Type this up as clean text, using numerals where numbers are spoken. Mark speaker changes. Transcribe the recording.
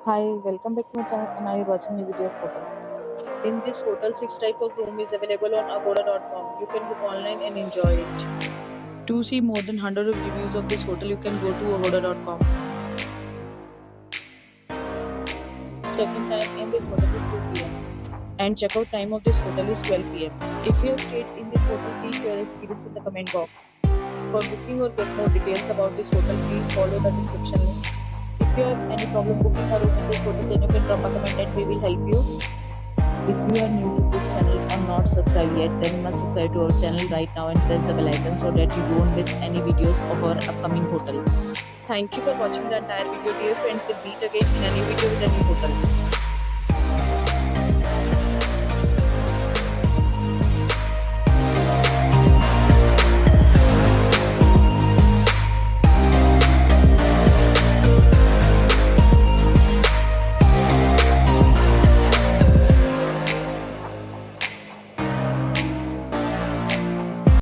Speaker 1: Hi, welcome back to my channel and now you're watching a video of hotel. In this hotel, 6 type of room is available on agoda.com. You can book online and enjoy it. To see more than 100 of reviews of this hotel, you can go to agoda.com. Check-in time in this hotel is 2 p.m. and checkout time of this hotel is 12 p.m. If you have stayed in this hotel, please share your experience in the comment box. For booking or get more details about this hotel, please follow the description link. If you have any problem booking a room in this hotel, then you can drop a comment and we will help you. If you are new to this channel or not subscribed yet, then you must subscribe to our channel right now and press the bell icon so that you don't miss any videos of our upcoming hotel. Thank you for watching the entire video, dear friends. We'll meet again in a new video with a new hotel.